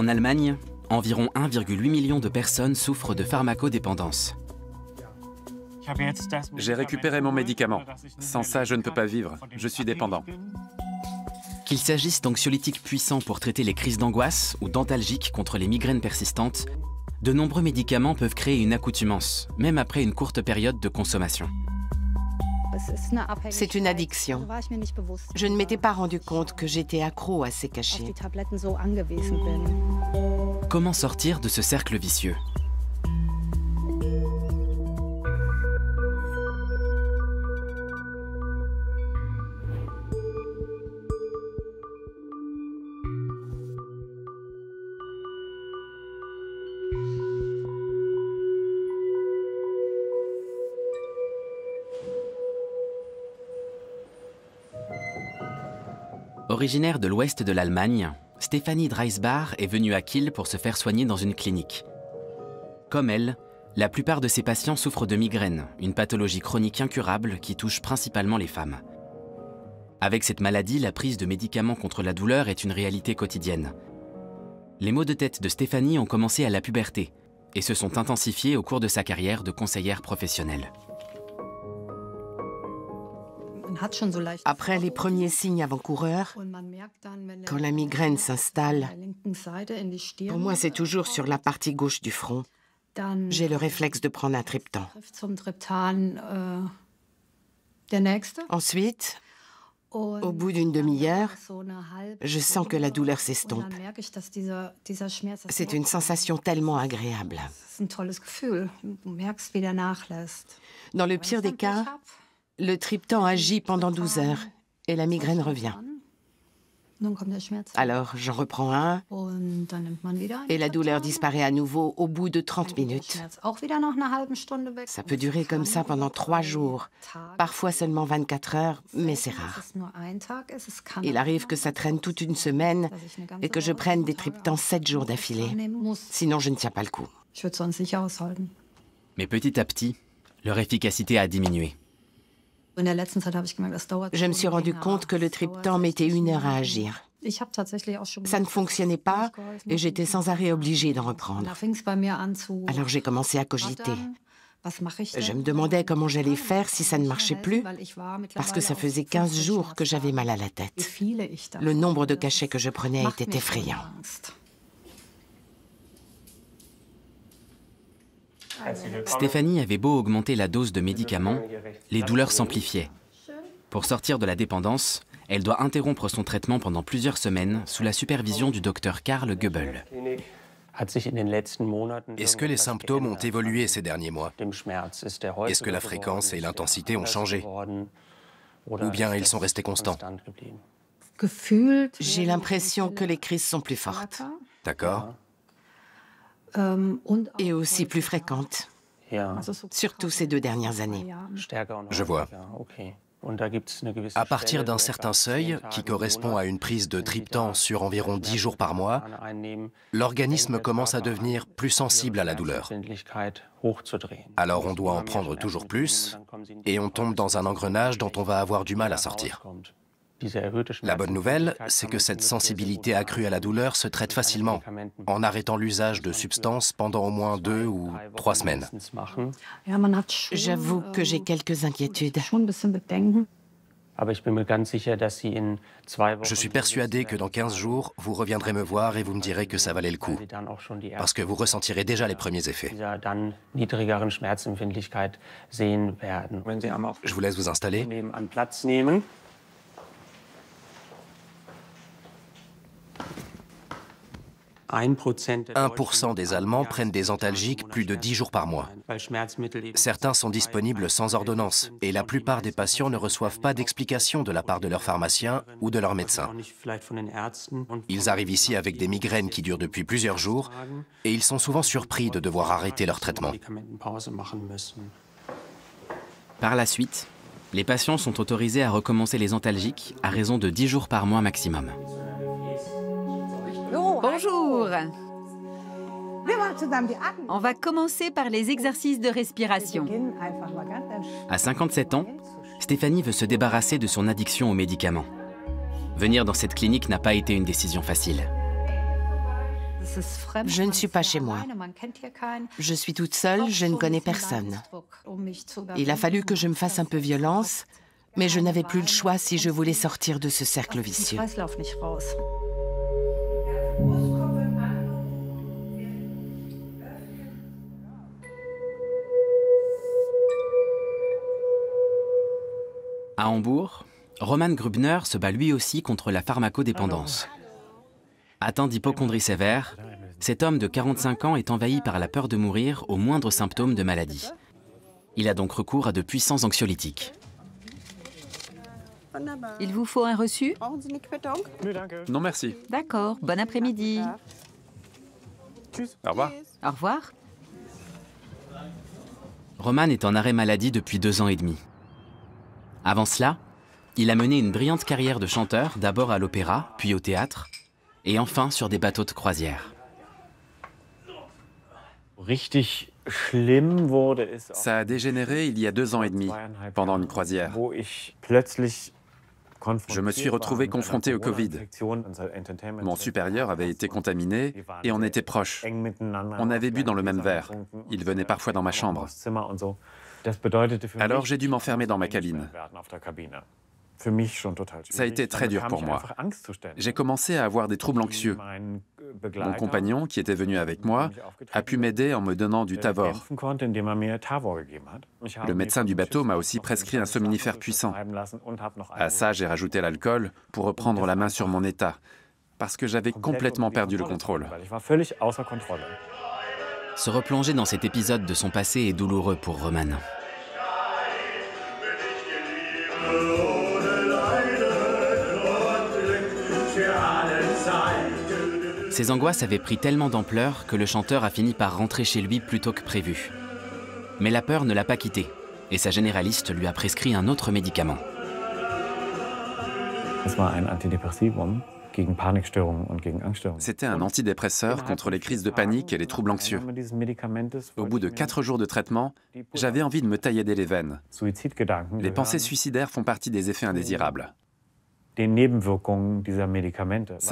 En Allemagne, environ 1,8 million de personnes souffrent de pharmacodépendance. J'ai récupéré mon médicament. Sans ça, je ne peux pas vivre. Je suis dépendant. Qu'il s'agisse d'anxiolytiques puissants pour traiter les crises d'angoisse ou d'antalgiques contre les migraines persistantes, de nombreux médicaments peuvent créer une accoutumance, même après une courte période de consommation. C'est une addiction. Je ne m'étais pas rendu compte que j'étais accro à ces cachets. Comment sortir de ce cercle vicieux ? Originaire de l'ouest de l'Allemagne, Stéphanie Dreisbach est venue à Kiel pour se faire soigner dans une clinique. Comme elle, la plupart de ses patients souffrent de migraines, une pathologie chronique incurable qui touche principalement les femmes. Avec cette maladie, la prise de médicaments contre la douleur est une réalité quotidienne. Les maux de tête de Stéphanie ont commencé à la puberté et se sont intensifiés au cours de sa carrière de conseillère professionnelle. Après les premiers signes avant-coureurs, quand la migraine s'installe, pour moi c'est toujours sur la partie gauche du front, j'ai le réflexe de prendre un triptan. Ensuite, au bout d'une demi-heure, je sens que la douleur s'estompe. C'est une sensation tellement agréable. Dans le pire des cas, le triptan agit pendant 12 heures et la migraine revient. Alors, j'en reprends un et la douleur disparaît à nouveau au bout de 30 minutes. Ça peut durer comme ça pendant 3 jours, parfois seulement 24 heures, mais c'est rare. Il arrive que ça traîne toute une semaine et que je prenne des triptans 7 jours d'affilée. Sinon, je ne tiens pas le coup. Mais petit à petit, leur efficacité a diminué. Je me suis rendu compte que le triptan mettait 1 heure à agir. Ça ne fonctionnait pas et j'étais sans arrêt obligée d'en reprendre. Alors j'ai commencé à cogiter. Je me demandais comment j'allais faire si ça ne marchait plus, parce que ça faisait 15 jours que j'avais mal à la tête. Le nombre de cachets que je prenais était effrayant. Stéphanie avait beau augmenter la dose de médicaments, les douleurs s'amplifiaient. Pour sortir de la dépendance, elle doit interrompre son traitement pendant plusieurs semaines sous la supervision du docteur Karl Goebbel. Est-ce que les symptômes ont évolué ces derniers mois? Est-ce que la fréquence et l'intensité ont changé? Ou bien ils sont restés constants? J'ai l'impression que les crises sont plus fortes. D'accord. Et aussi plus fréquentes. Surtout ces 2 dernières années. Je vois. À partir d'un certain seuil, qui correspond à une prise de triptan sur environ 10 jours par mois, l'organisme commence à devenir plus sensible à la douleur. Alors on doit en prendre toujours plus, et on tombe dans un engrenage dont on va avoir du mal à sortir. La bonne nouvelle, c'est que cette sensibilité accrue à la douleur se traite facilement, en arrêtant l'usage de substances pendant au moins 2 ou 3 semaines. J'avoue que j'ai quelques inquiétudes. Je suis persuadé que dans 15 jours, vous reviendrez me voir et vous me direz que ça valait le coup, parce que vous ressentirez déjà les premiers effets. Je vous laisse vous installer. 1% des Allemands prennent des antalgiques plus de 10 jours par mois. Certains sont disponibles sans ordonnance et la plupart des patients ne reçoivent pas d'explication de la part de leur pharmacien ou de leur médecin. Ils arrivent ici avec des migraines qui durent depuis plusieurs jours et ils sont souvent surpris de devoir arrêter leur traitement. Par la suite, les patients sont autorisés à recommencer les antalgiques à raison de 10 jours par mois maximum. Bonjour. On va commencer par les exercices de respiration. À 57 ans, Stéphanie veut se débarrasser de son addiction aux médicaments. Venir dans cette clinique n'a pas été une décision facile. Je ne suis pas chez moi. Je suis toute seule, je ne connais personne. Il a fallu que je me fasse un peu violence, mais je n'avais plus le choix si je voulais sortir de ce cercle vicieux. À Hambourg, Roman Grubner se bat lui aussi contre la pharmacodépendance. Atteint d'hypocondrie sévère, cet homme de 45 ans est envahi par la peur de mourir au moindre symptôme de maladie. Il a donc recours à de puissants anxiolytiques. Il vous faut un reçu? Non, merci. D'accord, bon après-midi. Au revoir. Au revoir. Roman est en arrêt maladie depuis 2 ans et demi. Avant cela, il a mené une brillante carrière de chanteur, d'abord à l'opéra, puis au théâtre, et enfin sur des bateaux de croisière. Ça a dégénéré il y a 2 ans et demi, pendant une croisière. Je me suis retrouvé confronté au Covid. Mon supérieur avait été contaminé et on était proches. On avait bu dans le même verre. Il venait parfois dans ma chambre. Alors j'ai dû m'enfermer dans ma cabine. Ça a été très dur pour moi. J'ai commencé à avoir des troubles anxieux. Mon compagnon, qui était venu avec moi, a pu m'aider en me donnant du Tavor. Le médecin du bateau m'a aussi prescrit un somnifère puissant. À ça, j'ai rajouté l'alcool pour reprendre la main sur mon état, parce que j'avais complètement perdu le contrôle. Se replonger dans cet épisode de son passé est douloureux pour Roman. Ses angoisses avaient pris tellement d'ampleur que le chanteur a fini par rentrer chez lui plus tôt que prévu. Mais la peur ne l'a pas quitté, et sa généraliste lui a prescrit un autre médicament. C'était un antidépresseur contre les crises de panique et les troubles anxieux. Au bout de 4 jours de traitement, j'avais envie de me tailler les veines. Les pensées suicidaires font partie des effets indésirables. Ça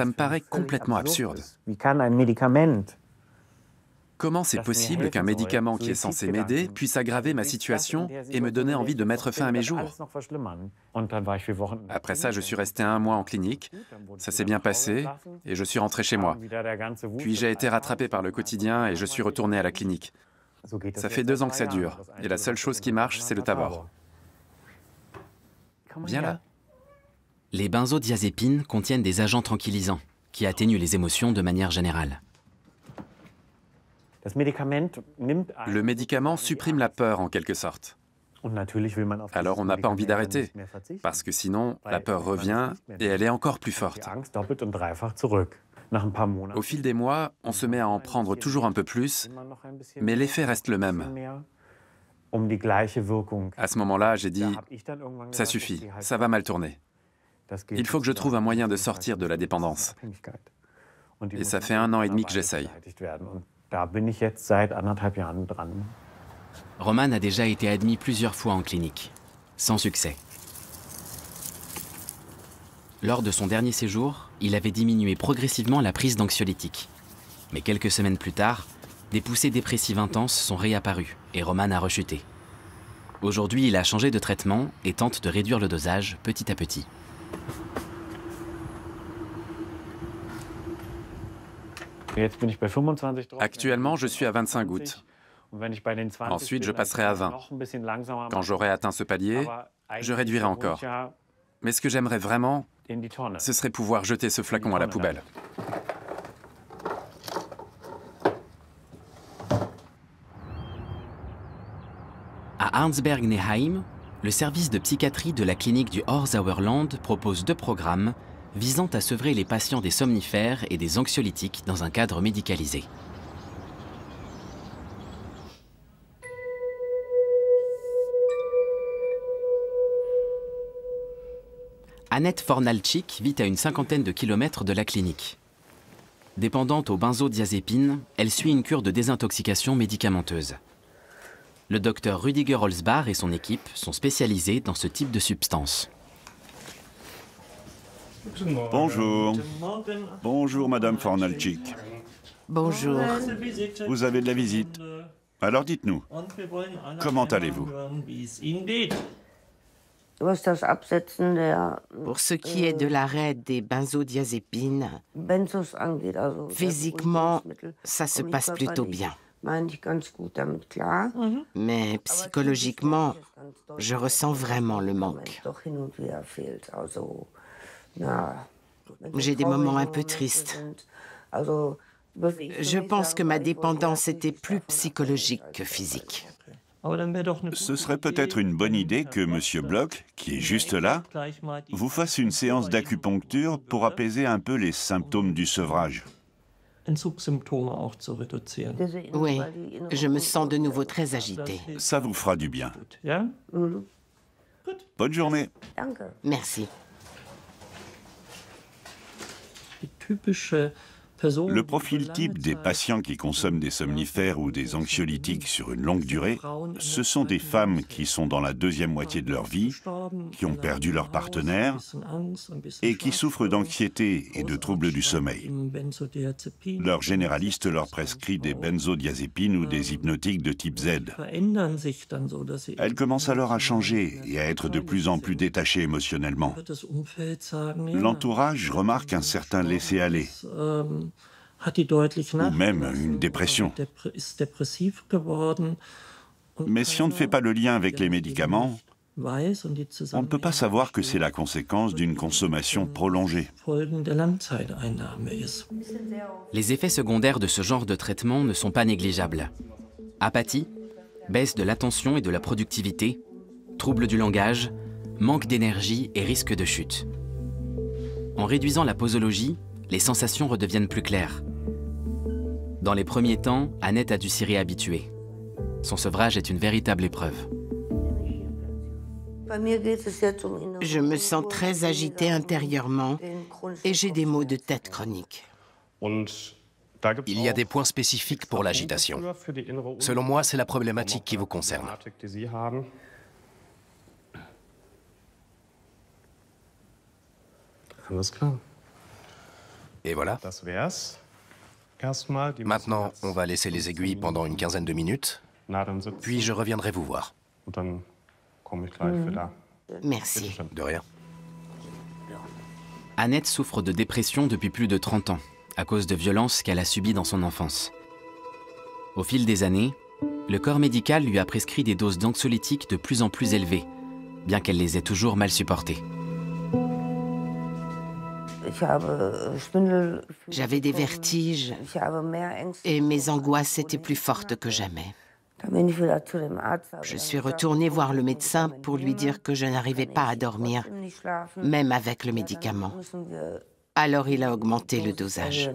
me paraît complètement absurde. Comment c'est possible qu'un médicament qui est censé m'aider puisse aggraver ma situation et me donner envie de mettre fin à mes jours? Après ça, je suis resté 1 mois en clinique. Ça s'est bien passé et je suis rentré chez moi. Puis j'ai été rattrapé par le quotidien et je suis retourné à la clinique. Ça fait 2 ans que ça dure et la seule chose qui marche, c'est le Tavor. Viens là. Les benzodiazépines contiennent des agents tranquillisants qui atténuent les émotions de manière générale. Le médicament supprime la peur en quelque sorte. Alors on n'a pas envie d'arrêter, parce que sinon la peur revient et elle est encore plus forte. Au fil des mois, on se met à en prendre toujours un peu plus, mais l'effet reste le même. À ce moment-là, j'ai dit « ça suffit, ça va mal tourner. Il faut que je trouve un moyen de sortir de la dépendance. » Et ça fait 1 an et demi que j'essaye. Roman a déjà été admis plusieurs fois en clinique, sans succès. Lors de son dernier séjour, il avait diminué progressivement la prise d'anxiolytiques. Mais quelques semaines plus tard, des poussées dépressives intenses sont réapparues et Roman a rechuté. Aujourd'hui, il a changé de traitement et tente de réduire le dosage petit à petit. Actuellement, je suis à 25 gouttes. Ensuite, je passerai à 20. Quand j'aurai atteint ce palier, je réduirai encore. Mais ce que j'aimerais vraiment, ce serait pouvoir jeter ce flacon à la poubelle. À Arnsberg-Neheim, le service de psychiatrie de la clinique du Horsauerland propose 2 programmes visant à sevrer les patients des somnifères et des anxiolytiques dans un cadre médicalisé. Annette Fornalczyk vit à une 50aine de kilomètres de la clinique. Dépendante aux benzodiazépines, elle suit une cure de désintoxication médicamenteuse. Le docteur Rüdiger Holzbach et son équipe sont spécialisés dans ce type de substance. Bonjour. Bonjour, Madame Fornalczyk. Bonjour. Vous avez de la visite. Alors dites-nous, comment allez-vous? Pour ce qui est de l'arrêt des benzodiazépines, physiquement, ça se passe plutôt bien. Mais psychologiquement, je ressens vraiment le manque. J'ai des moments un peu tristes. Je pense que ma dépendance était plus psychologique que physique. Ce serait peut-être une bonne idée que M. Bloch, qui est juste là, vous fasse une séance d'acupuncture pour apaiser un peu les symptômes du sevrage. Oui, je me sens de nouveau très agitée. Ça vous fera du bien. Bonne journée. Merci. Le profil type des patients qui consomment des somnifères ou des anxiolytiques sur une longue durée, ce sont des femmes qui sont dans la deuxième moitié de leur vie, qui ont perdu leur partenaire et qui souffrent d'anxiété et de troubles du sommeil. Leur généraliste leur prescrit des benzodiazépines ou des hypnotiques de type Z. Elles commencent alors à changer et à être de plus en plus détachées émotionnellement. L'entourage remarque un certain laisser-aller, ou même une dépression. Mais si on ne fait pas le lien avec les médicaments, on ne peut pas savoir que c'est la conséquence d'une consommation prolongée. Les effets secondaires de ce genre de traitement ne sont pas négligeables. Apathie, baisse de l'attention et de la productivité, troubles du langage, manque d'énergie et risque de chute. En réduisant la posologie, les sensations redeviennent plus claires. Dans les premiers temps, Annette a dû s'y réhabituer. Son sevrage est une véritable épreuve. Je me sens très agitée intérieurement et j'ai des maux de tête chroniques. Il y a des points spécifiques pour l'agitation. Selon moi, c'est la problématique qui vous concerne. Et voilà. Maintenant, on va laisser les aiguilles pendant une quinzaine de minutes, puis je reviendrai vous voir. Merci. De rien. Annette souffre de dépression depuis plus de 30 ans, à cause de violences qu'elle a subies dans son enfance. Au fil des années, le corps médical lui a prescrit des doses d'anxiolytiques de plus en plus élevées, bien qu'elle les ait toujours mal supportées. J'avais des vertiges et mes angoisses étaient plus fortes que jamais. Je suis retournée voir le médecin pour lui dire que je n'arrivais pas à dormir, même avec le médicament. Alors il a augmenté le dosage.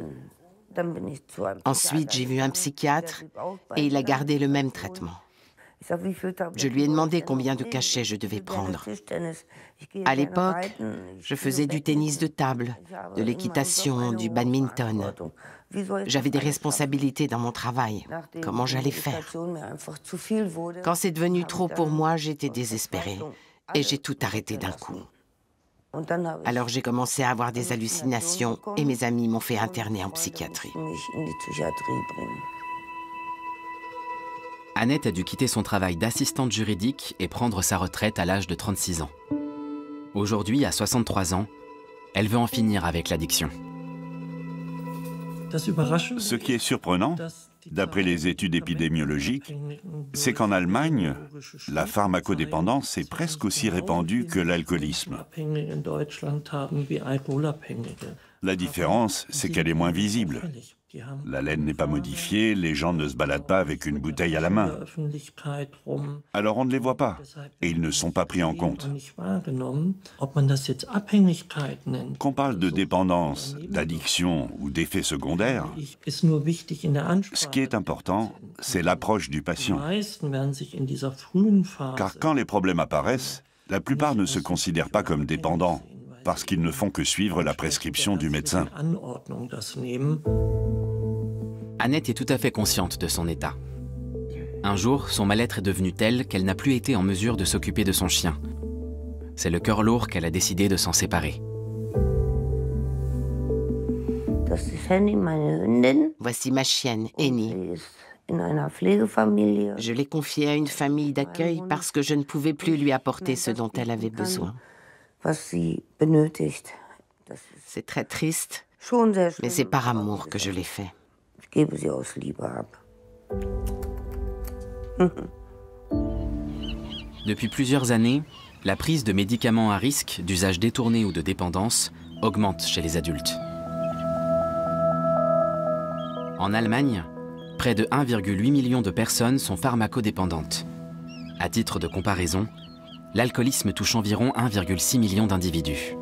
Ensuite, j'ai vu un psychiatre et il a gardé le même traitement. Je lui ai demandé combien de cachets je devais prendre. À l'époque, je faisais du tennis de table, de l'équitation, du badminton. J'avais des responsabilités dans mon travail. Comment j'allais faire? Quand c'est devenu trop pour moi, j'étais désespérée et j'ai tout arrêté d'un coup. Alors j'ai commencé à avoir des hallucinations et mes amis m'ont fait interner en psychiatrie. Annette a dû quitter son travail d'assistante juridique et prendre sa retraite à l'âge de 36 ans. Aujourd'hui, à 63 ans, elle veut en finir avec l'addiction. Ce qui est surprenant, d'après les études épidémiologiques, c'est qu'en Allemagne, la pharmacodépendance est presque aussi répandue que l'alcoolisme. La différence, c'est qu'elle est moins visible. La laine n'est pas modifiée, les gens ne se baladent pas avec une bouteille à la main. Alors on ne les voit pas, et ils ne sont pas pris en compte. Qu'on parle de dépendance, d'addiction ou d'effets secondaires, ce qui est important, c'est l'approche du patient. Car quand les problèmes apparaissent, la plupart ne se considèrent pas comme dépendants, parce qu'ils ne font que suivre la prescription du médecin. Annette est tout à fait consciente de son état. Un jour, son mal-être est devenu tel qu'elle n'a plus été en mesure de s'occuper de son chien. C'est le cœur lourd qu'elle a décidé de s'en séparer. Voici ma chienne, Annie. Je l'ai confiée à une famille d'accueil parce que je ne pouvais plus lui apporter ce dont elle avait besoin. C'est très triste, mais c'est par amour que je l'ai fait. Depuis plusieurs années, la prise de médicaments à risque, d'usage détourné ou de dépendance, augmente chez les adultes. En Allemagne, près de 1,8 million de personnes sont pharmacodépendantes. À titre de comparaison, l'alcoolisme touche environ 1,6 million d'individus.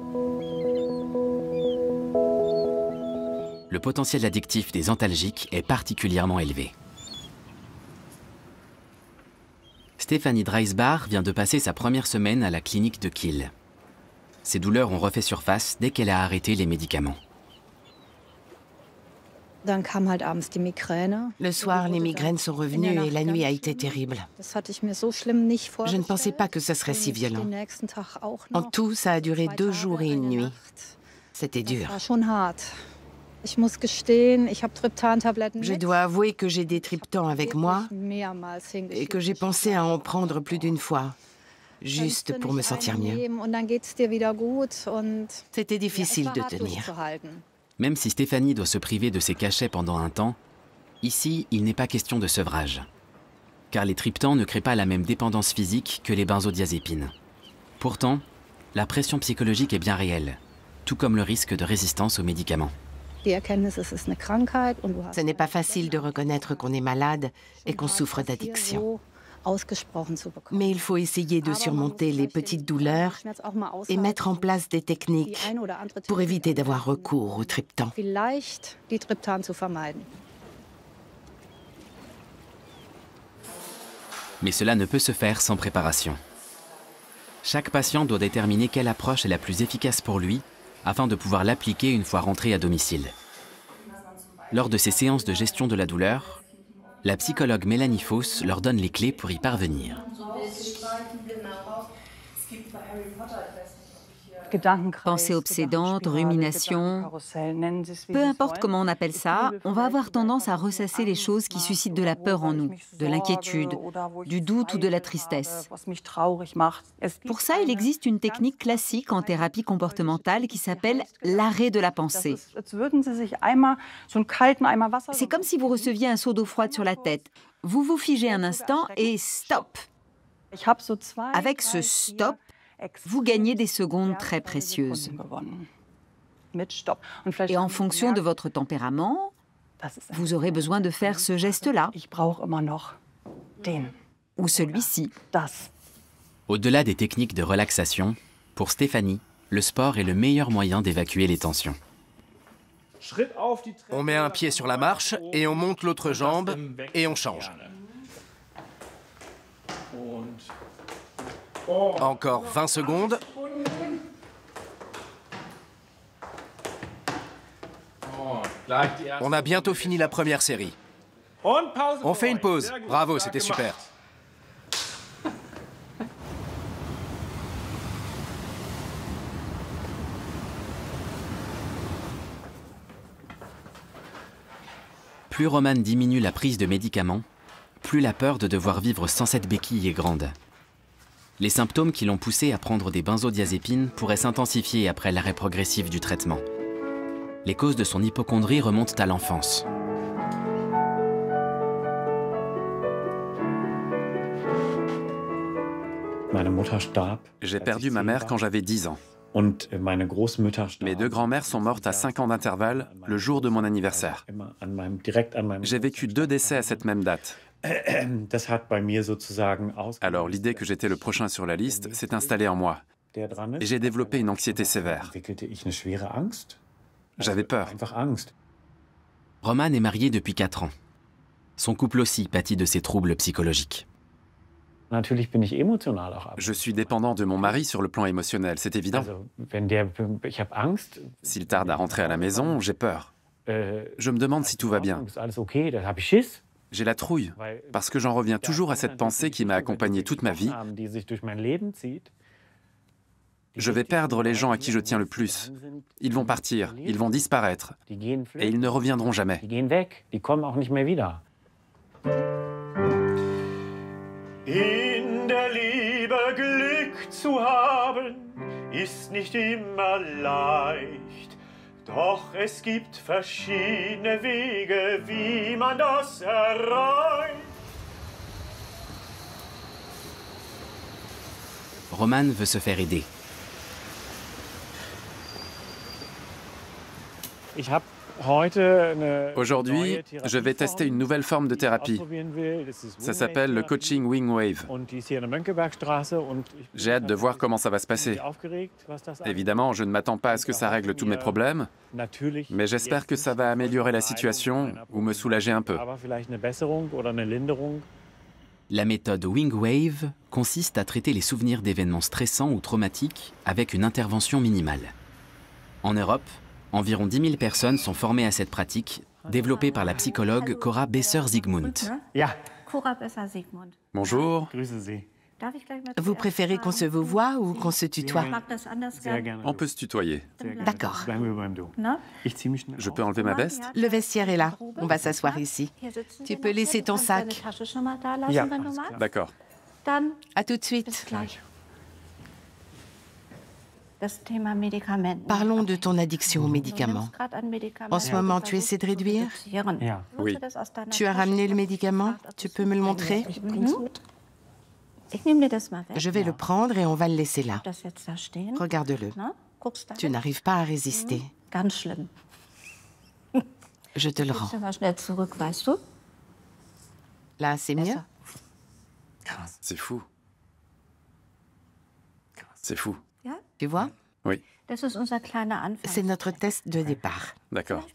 Le potentiel addictif des antalgiques est particulièrement élevé. Stefanie Dreisbach vient de passer sa première semaine à la clinique de Kiel. Ses douleurs ont refait surface dès qu'elle a arrêté les médicaments. Le soir, les migraines sont revenues et la nuit a été terrible. Je ne pensais pas que ce serait si violent. En tout, ça a duré 2 jours et une nuit. C'était dur. Je dois avouer que j'ai des triptans avec moi et que j'ai pensé à en prendre plus d'une fois, juste pour me sentir mieux. C'était difficile de tenir. Même si Stefanie doit se priver de ses cachets pendant un temps, ici, il n'est pas question de sevrage. Car les triptans ne créent pas la même dépendance physique que les benzodiazépines. Pourtant, la pression psychologique est bien réelle, tout comme le risque de résistance aux médicaments. Ce n'est pas facile de reconnaître qu'on est malade et qu'on souffre d'addiction. Mais il faut essayer de surmonter les petites douleurs et mettre en place des techniques pour éviter d'avoir recours aux triptans. Mais cela ne peut se faire sans préparation. Chaque patient doit déterminer quelle approche est la plus efficace pour lui afin de pouvoir l'appliquer une fois rentré à domicile. Lors de ces séances de gestion de la douleur, la psychologue Mélanie Foss leur donne les clés pour y parvenir. Pensées obsédantes, ruminations, peu importe comment on appelle ça, on va avoir tendance à ressasser les choses qui suscitent de la peur en nous, de l'inquiétude, du doute ou de la tristesse. Pour ça, il existe une technique classique en thérapie comportementale qui s'appelle l'arrêt de la pensée. C'est comme si vous receviez un seau d'eau froide sur la tête. Vous vous figez un instant et stop. Avec ce stop, vous gagnez des secondes très précieuses. Et en fonction de votre tempérament, vous aurez besoin de faire ce geste-là ou celui-ci. Au-delà des techniques de relaxation, pour Stefanie, le sport est le meilleur moyen d'évacuer les tensions. On met un pied sur la marche et on monte l'autre jambe et on change. Encore 20 secondes. On a bientôt fini la première série. On fait une pause. Bravo, c'était super. Plus Roman diminue la prise de médicaments, plus la peur de devoir vivre sans cette béquille est grande. Les symptômes qui l'ont poussé à prendre des benzodiazépines pourraient s'intensifier après l'arrêt progressif du traitement. Les causes de son hypocondrie remontent à l'enfance. J'ai perdu ma mère quand j'avais 10 ans. Mes 2 grands-mères sont mortes à 5 ans d'intervalle, le jour de mon anniversaire. J'ai vécu 2 décès à cette même date. Alors l'idée que j'étais le prochain sur la liste s'est installée en moi. Et j'ai développé une anxiété sévère. J'avais peur. Roman est marié depuis 4 ans. Son couple aussi pâtit de ces troubles psychologiques. Je suis dépendant de mon mari sur le plan émotionnel, c'est évident. S'il tarde à rentrer à la maison, j'ai peur. Je me demande si tout va bien. J'ai la trouille, parce que j'en reviens toujours à cette pensée qui m'a accompagné toute ma vie. Je vais perdre les gens à qui je tiens le plus. Ils vont partir, ils vont disparaître. Et ils ne reviendront jamais. In der Liebe Glück zu haben, ist nicht immer leicht. Doch es gibt verschiedene Wege, wie man das erreicht. Roman veut se faire aider. Aujourd'hui, je vais tester une nouvelle forme de thérapie. Ça s'appelle le coaching Wing Wave. J'ai hâte de voir comment ça va se passer. Évidemment, je ne m'attends pas à ce que ça règle tous mes problèmes, mais j'espère que ça va améliorer la situation ou me soulager un peu. La méthode Wing Wave consiste à traiter les souvenirs d'événements stressants ou traumatiques avec une intervention minimale. En Europe, environ 10 000 personnes sont formées à cette pratique, développée par la psychologue Cora Besser-Sigmund. Bonjour. Vous préférez qu'on se vouvoie ou qu'on se tutoie? On peut se tutoyer. D'accord. Je peux enlever ma veste? Le vestiaire est là. On va s'asseoir ici. Tu peux laisser ton sac. D'accord. À tout de suite. Parlons de ton addiction aux médicaments. En ce moment, tu essaies de réduire? Oui. Tu as ramené le médicament? Tu peux me le montrer? Je vais le prendre et on va le laisser là. Regarde-le. Tu n'arrives pas à résister. Je te le rends. Là, c'est mieux? C'est fou. C'est fou. Tu vois? Oui. C'est notre test de départ. D'accord.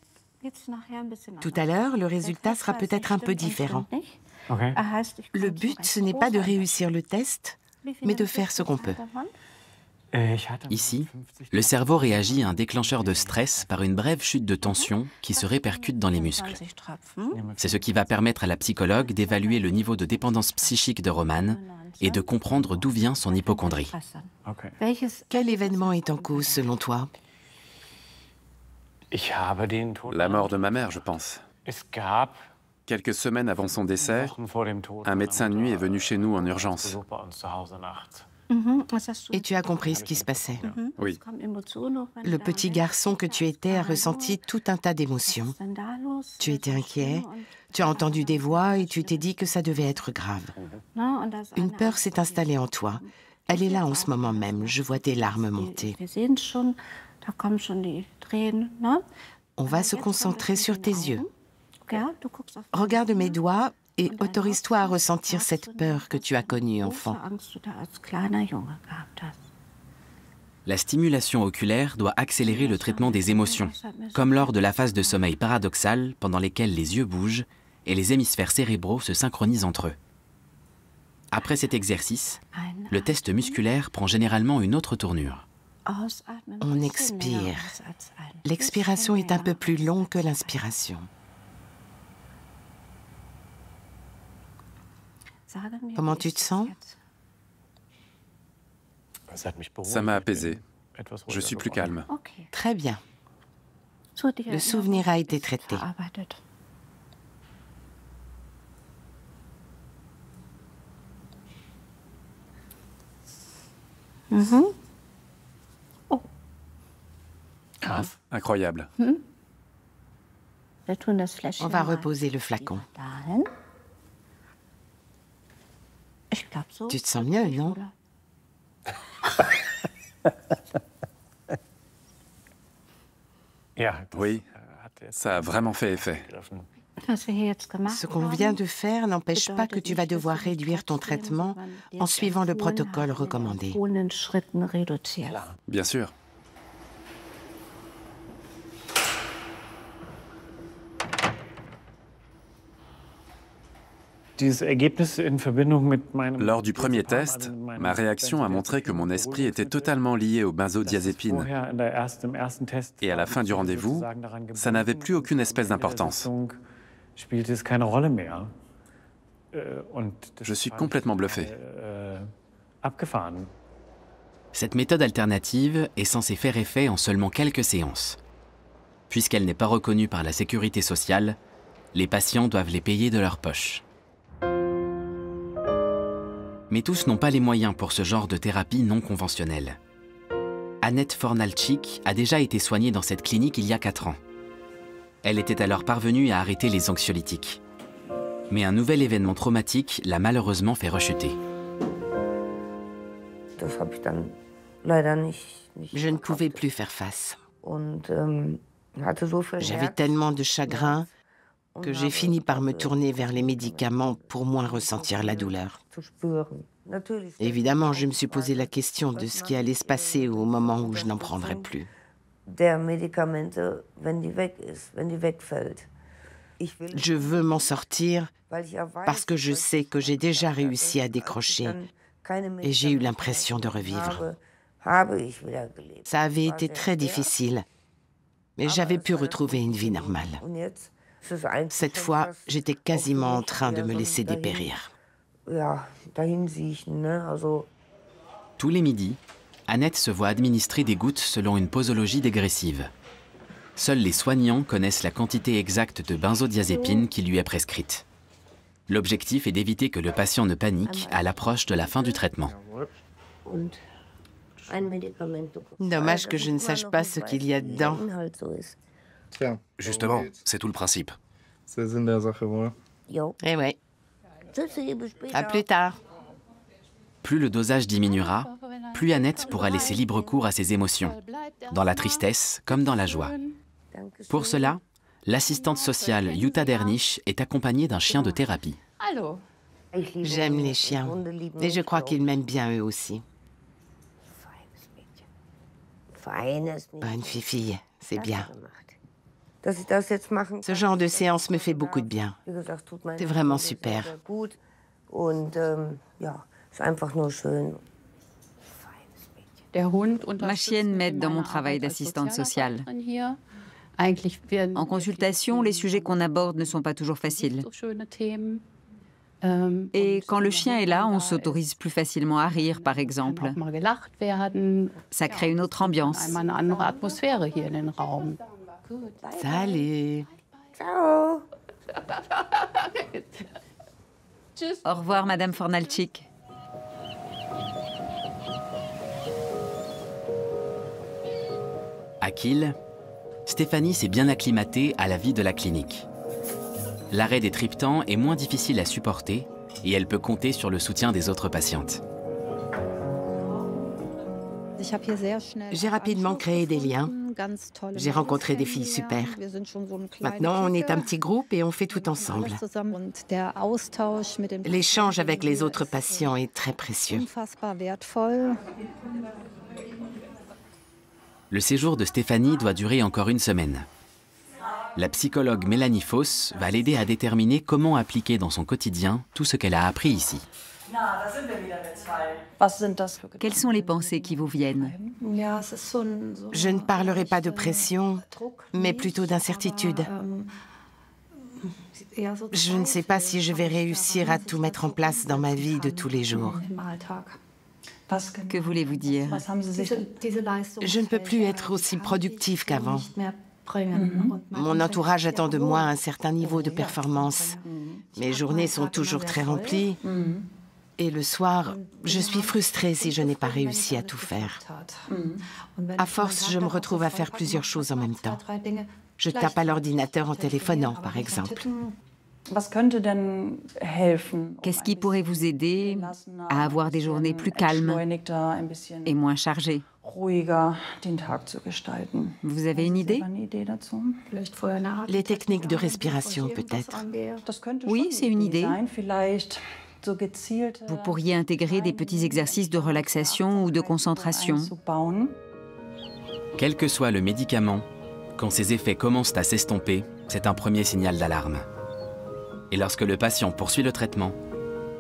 Tout à l'heure, le résultat sera peut-être un peu différent. Le but, ce n'est pas de réussir le test, mais de faire ce qu'on peut. Ici, le cerveau réagit à un déclencheur de stress par une brève chute de tension qui se répercute dans les muscles. C'est ce qui va permettre à la psychologue d'évaluer le niveau de dépendance psychique de Roman et de comprendre d'où vient son hypocondrie. Quel événement est en cause selon toi? La mort de ma mère, je pense. Quelques semaines avant son décès, un médecin de nuit est venu chez nous en urgence. Et tu as compris ce qui se passait? Oui. Le petit garçon que tu étais a ressenti tout un tas d'émotions. Tu étais inquiet, tu as entendu des voix et tu t'es dit que ça devait être grave. Une peur s'est installée en toi. Elle est là en ce moment même, je vois tes larmes monter. On va se concentrer sur tes yeux. Regarde mes doigts et autorise-toi à ressentir cette peur que tu as connue, enfant. La stimulation oculaire doit accélérer le traitement des émotions, comme lors de la phase de sommeil paradoxal pendant lesquelles les yeux bougent et les hémisphères cérébraux se synchronisent entre eux. Après cet exercice, le test musculaire prend généralement une autre tournure. On expire. L'expiration est un peu plus longue que l'inspiration. Comment tu te sens? Ça m'a apaisé. Je suis plus calme. Très bien. Le souvenir a été traité. Incroyable. On va reposer le flacon. Tu te sens mieux, non? Oui, ça a vraiment fait effet. Ce qu'on vient de faire n'empêche pas que tu vas devoir réduire ton traitement en suivant le protocole recommandé. Bien sûr. Lors du premier test, ma réaction a montré que mon esprit était totalement lié aux benzodiazépines. Et à la fin du rendez-vous, ça n'avait plus aucune espèce d'importance. Je suis complètement bluffé. Cette méthode alternative est censée faire effet en seulement quelques séances. Puisqu'elle n'est pas reconnue par la sécurité sociale, les patients doivent les payer de leur poche. Mais tous n'ont pas les moyens pour ce genre de thérapie non conventionnelle. Annette Fornalczyk a déjà été soignée dans cette clinique il y a 4 ans. Elle était alors parvenue à arrêter les anxiolytiques. Mais un nouvel événement traumatique l'a malheureusement fait rechuter. Je ne pouvais plus faire face. J'avais tellement de chagrin que j'ai fini par me tourner vers les médicaments pour moins ressentir la douleur. Évidemment, je me suis posé la question de ce qui allait se passer au moment où je n'en prendrais plus. Je veux m'en sortir parce que je sais que j'ai déjà réussi à décrocher et j'ai eu l'impression de revivre. Ça avait été très difficile, mais j'avais pu retrouver une vie normale. Cette fois, j'étais quasiment en train de me laisser dépérir. Tous les midis, Annette se voit administrer des gouttes selon une posologie dégressive. Seuls les soignants connaissent la quantité exacte de benzodiazépine qui lui est prescrite. L'objectif est d'éviter que le patient ne panique à l'approche de la fin du traitement. Dommage que je ne sache pas ce qu'il y a dedans. Justement, c'est tout le principe. Eh ouais. À plus tard. Plus le dosage diminuera, plus Annette pourra laisser libre cours à ses émotions, dans la tristesse comme dans la joie. Pour cela, l'assistante sociale Jutta Dernisch est accompagnée d'un chien de thérapie. J'aime les chiens, et je crois qu'ils m'aiment bien eux aussi. Bonne fille, c'est bien. Ce genre de séance me fait beaucoup de bien. C'est vraiment super. Ma chienne m'aide dans mon travail d'assistante sociale. En consultation, les sujets qu'on aborde ne sont pas toujours faciles. Et quand le chien est là, on s'autorise plus facilement à rire, par exemple. Ça crée une autre ambiance. Salut. Ciao. Au revoir, Madame Fornalczyk. À Kiel, Stéphanie s'est bien acclimatée à la vie de la clinique. L'arrêt des triptans est moins difficile à supporter et elle peut compter sur le soutien des autres patientes. J'ai rapidement créé des liens. J'ai rencontré des filles super. Maintenant, on est un petit groupe et on fait tout ensemble. L'échange avec les autres patients est très précieux. Le séjour de Stéphanie doit durer encore 1 semaine. La psychologue Mélanie Foss va l'aider à déterminer comment appliquer dans son quotidien tout ce qu'elle a appris ici. Quelles sont les pensées qui vous viennent? Je ne parlerai pas de pression, mais plutôt d'incertitude. Je ne sais pas si je vais réussir à tout mettre en place dans ma vie de tous les jours. Que voulez-vous dire? Je ne peux plus être aussi productive qu'avant. Mon entourage attend de moi un certain niveau de performance. Mes journées sont toujours très remplies. Et le soir, je suis frustrée si je n'ai pas réussi à tout faire. À force, je me retrouve à faire plusieurs choses en même temps. Je tape à l'ordinateur en téléphonant, par exemple. Qu'est-ce qui pourrait vous aider à avoir des journées plus calmes et moins chargées? Vous avez une idée? Les techniques de respiration, peut-être. Oui, c'est une idée. Vous pourriez intégrer des petits exercices de relaxation ou de concentration. Quel que soit le médicament, quand ses effets commencent à s'estomper, c'est un premier signal d'alarme. Et lorsque le patient poursuit le traitement,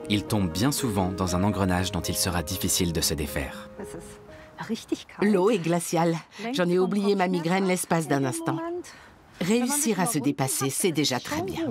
il tombe bien souvent dans un engrenage dont il sera difficile de se défaire. L'eau est glaciale. J'en ai oublié ma migraine l'espace d'un instant. Réussir à se dépasser, c'est déjà très bien.